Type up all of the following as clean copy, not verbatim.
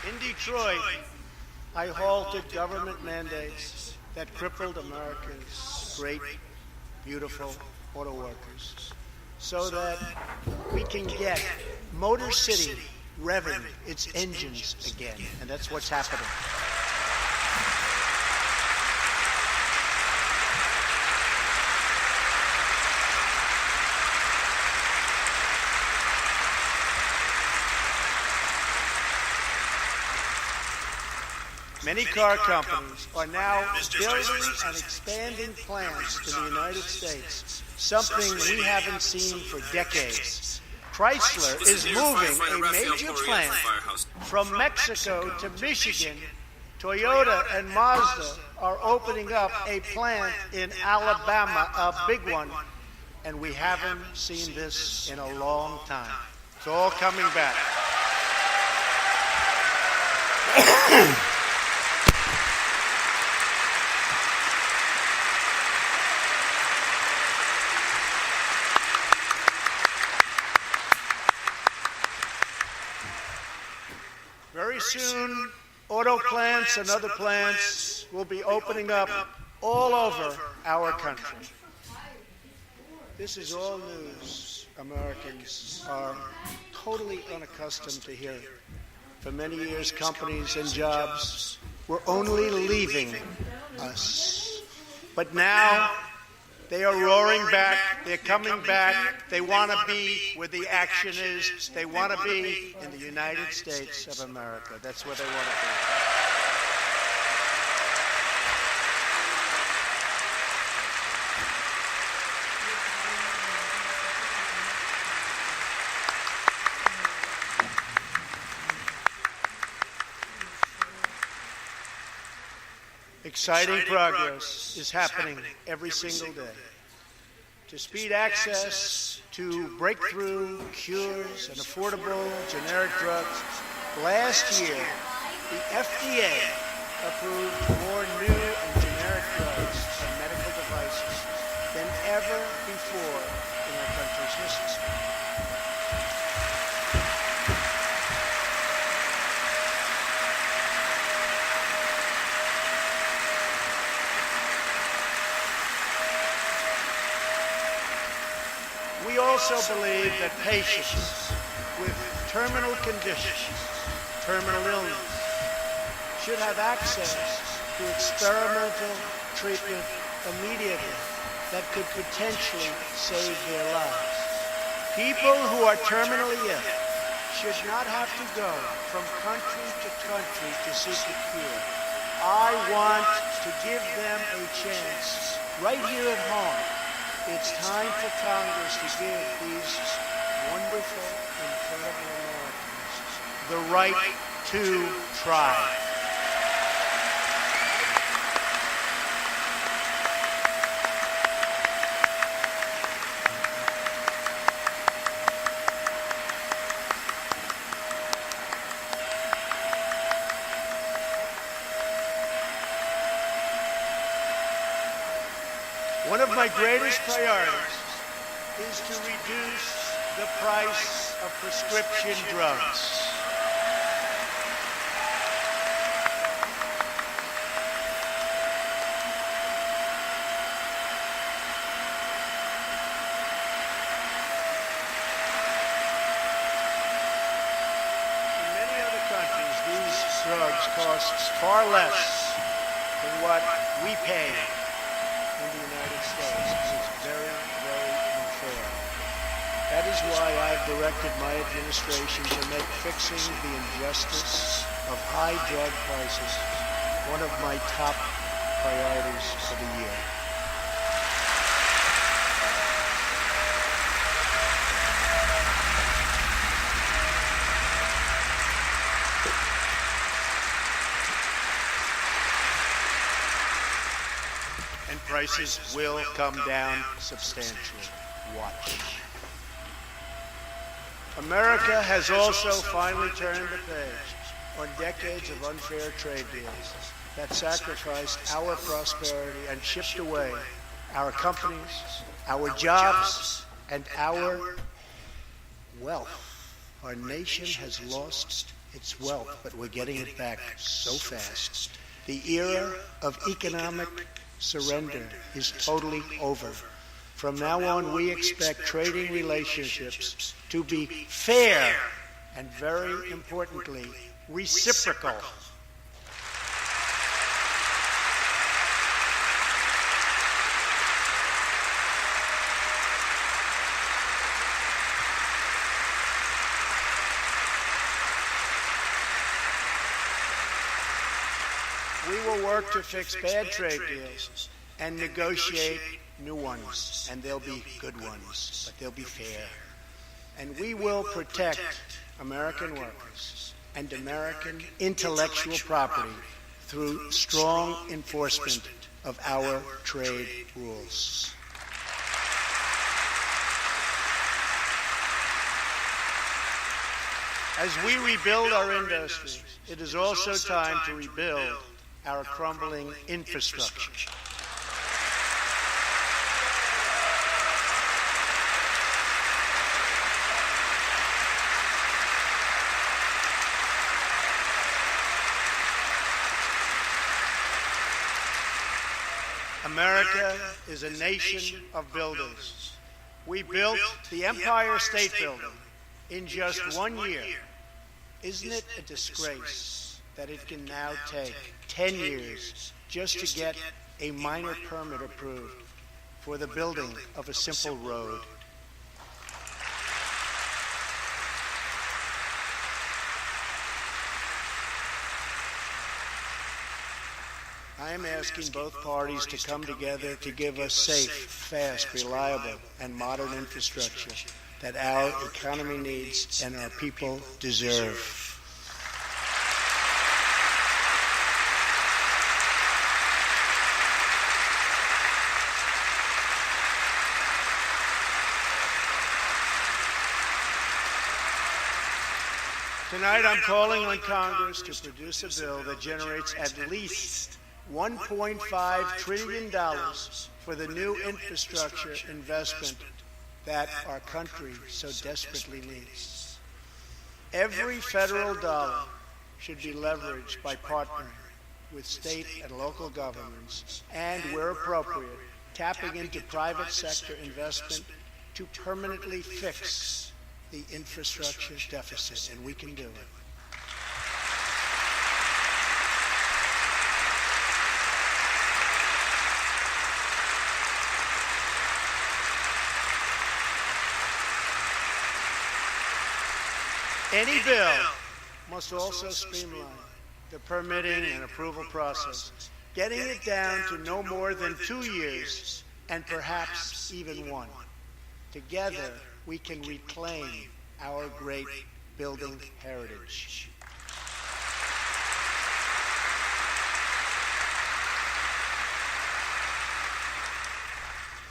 In Detroit, I halted government mandates that crippled America's great, beautiful auto workers so that we can get Motor City revving its engines again. And that's what's happening. Many car companies are now building and expanding plants in the United States, something we haven't seen for decades. Chrysler is moving a major plant from Mexico to Michigan. Toyota and Mazda are opening up a plant in Alabama, a big one, and we haven't seen this in a long time. It's all coming back. Very soon, auto plants and other plants will be opening up all over our country. This is all news Americans are totally unaccustomed to hearing. For many years, companies and jobs were only leaving us. But now, they are roaring back, they're coming back, they want to be where the action is, they want to be in the United States of America. That's where they want to be. Exciting progress is happening every single day. To speed access to breakthrough cures and affordable generic drugs, last year, the FDA approved more new and generic drugs and medical devices than ever before in our country's history. We also believe that patients with terminal conditions, terminal illness, should have access to experimental treatment immediately that could potentially save their lives. People who are terminally ill should not have to go from country to country to seek a cure. I want to give them a chance right here at home. It's time for Congress to give these wonderful, incredible Americans the right to try. One of my greatest priorities is to reduce the price of prescription drugs. In many other countries, these drugs cost far less than what we pay in the United States. It's very, very unfair. That is why I've directed my administration to make fixing the injustice of high drug prices one of my top priorities for the year. And prices will come down substantially. Watch. America has also finally turned the page on decades of unfair trade deals that sacrificed our prosperity and shipped away our companies, our jobs, and our wealth. Our nation has lost its wealth, but we're getting it back so fast. The era of economic surrender is totally over. From now on, we expect trading relationships to be fair and, very importantly, reciprocal. We will work to fix bad trade deals and negotiate new ones, and they'll be good ones, but they'll be fair. And we will protect American workers and American intellectual property through strong enforcement of our trade rules. As we rebuild our industry, it is also time to rebuild our crumbling infrastructure. America is a nation of builders. We built the Empire State Building in just 1 year. Isn't it a disgrace that it can now take 10 years just to get a minor permit approved for the building of a simple road? I am asking both parties to come together to give us safe, fast, reliable, and modern infrastructure that our economy needs and our people deserve. Tonight, I'm calling on Congress to produce a bill that generates at least $1.5 trillion for the new infrastructure investment that our country so desperately needs. Every federal dollar should be leveraged by partnering with state and local governments and, where appropriate, tapping into private sector investment to permanently fix the infrastructure deficit, and we can do it. Any bill must also streamline the permitting and approval process, getting it down to no more than 2 years and perhaps even 1. Together, we can reclaim our great building heritage.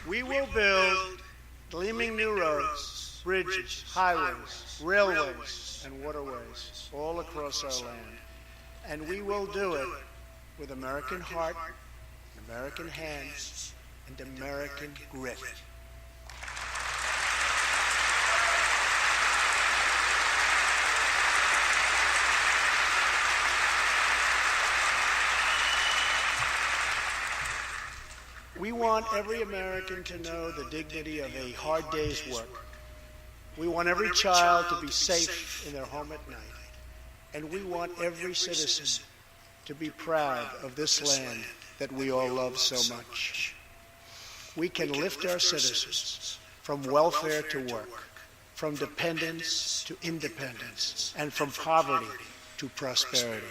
We will build gleaming new roads, bridges, highways, railways, and waterways all across our land. And we will do it with American heart, American hands, and American grit. We want every American to know the dignity of a hard day's work. We want every child to be safe in their home at night. And we want every citizen to be proud of this land that we all love so much. We can lift our citizens from welfare to work, from dependence to independence, and from poverty to prosperity.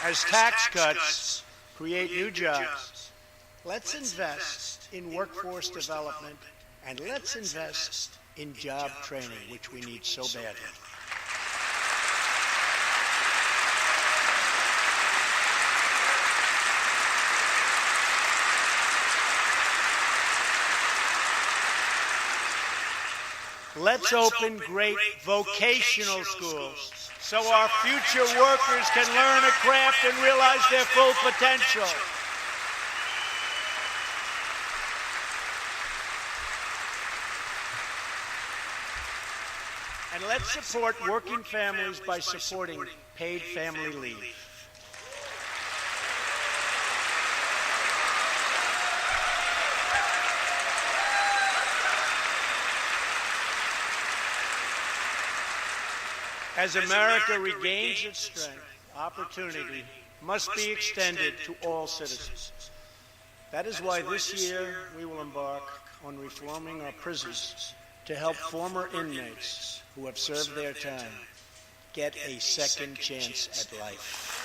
As tax cuts create new jobs, let's invest in workforce development and let's invest in job training, which we need so badly. Let's open great vocational schools so our future workers can learn a craft and realize their full potential. And let's support working families by supporting paid family leave. As America regains its strength, opportunity must be extended to all citizens. That is why this year we will embark on reforming our prisons to help former inmates who have served their time get a second chance at life.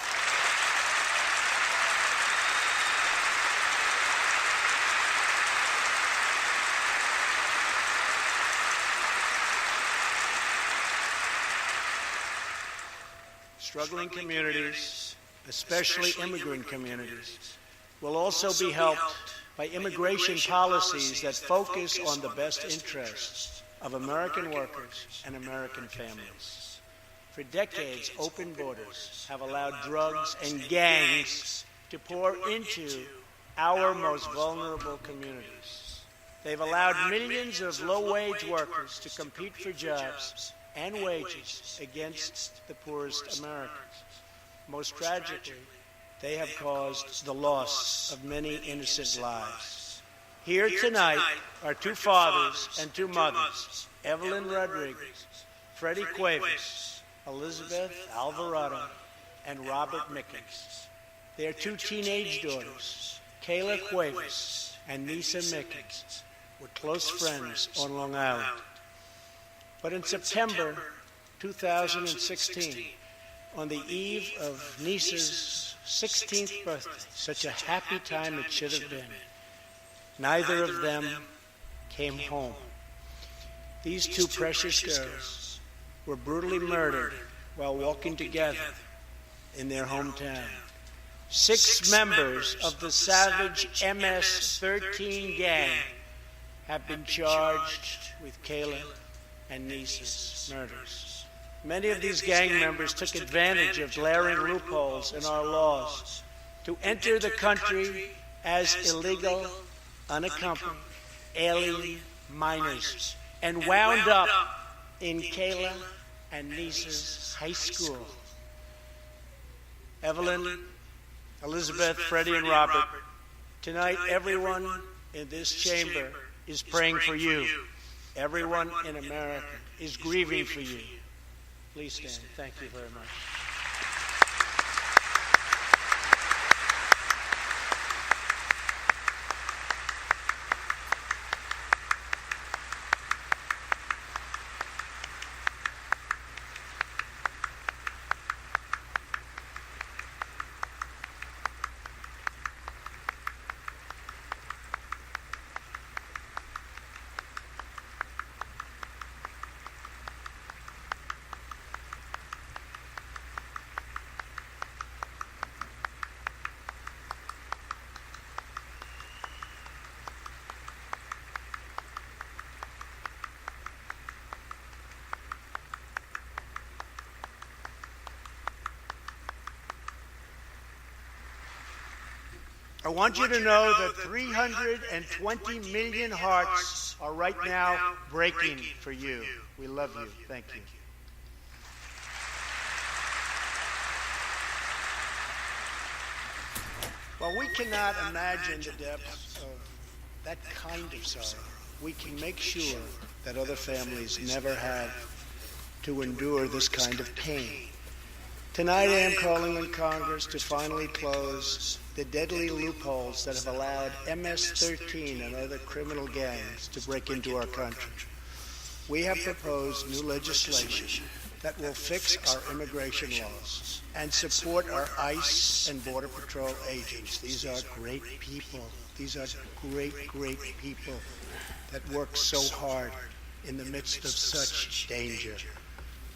Struggling communities, especially immigrant communities, will also be helped by immigration policies that focus on the best interests of American workers and American families. For decades, open borders have allowed drugs and gangs to pour into our most vulnerable communities. They've allowed millions of low-wage workers to compete for jobs and wages against the poorest Americans. Most tragically, they have caused the loss of many innocent lives. Here tonight are two fathers and two mothers, Evelyn Rodriguez, Freddie Cuevas, Elizabeth Alvarado, and Robert Mickens. Their two teenage daughters, Kayla Cuevas and Nisa Mickens, were close friends on Long Island. But in September 2016, on the eve of Nisa's 16th birthday, such a happy time it should have been, neither of them came home. These two precious girls were brutally murdered while walking together in their hometown. 6 members of the savage MS-13 gang have been charged with Kayla and Nisa's murders. Many of these gang members took advantage of glaring loopholes in our laws to enter the country as illegal, unaccompanied, alien minors and wound up in Kayla and Nisa's high school. Evelyn, Elizabeth, Freddie, and Robert, tonight everyone in this chamber is praying for you. Everyone in America is grieving for you. Please stand. Thank you very much. I want you to know that 320 million hearts are right now breaking for you. We love you. Thank you. While we cannot imagine the depths of that kind of sorrow, we can make sure that other families never have to endure this kind of pain. Tonight I am calling on Congress to finally close the deadly loopholes that have allowed MS-13 and other criminal gangs to break into our country. We have proposed new legislation that will fix our immigration laws and support our ICE and Border Patrol agents. These are great people. These are great, great people that work so hard in the midst of such danger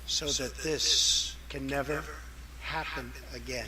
so that this can never happen again.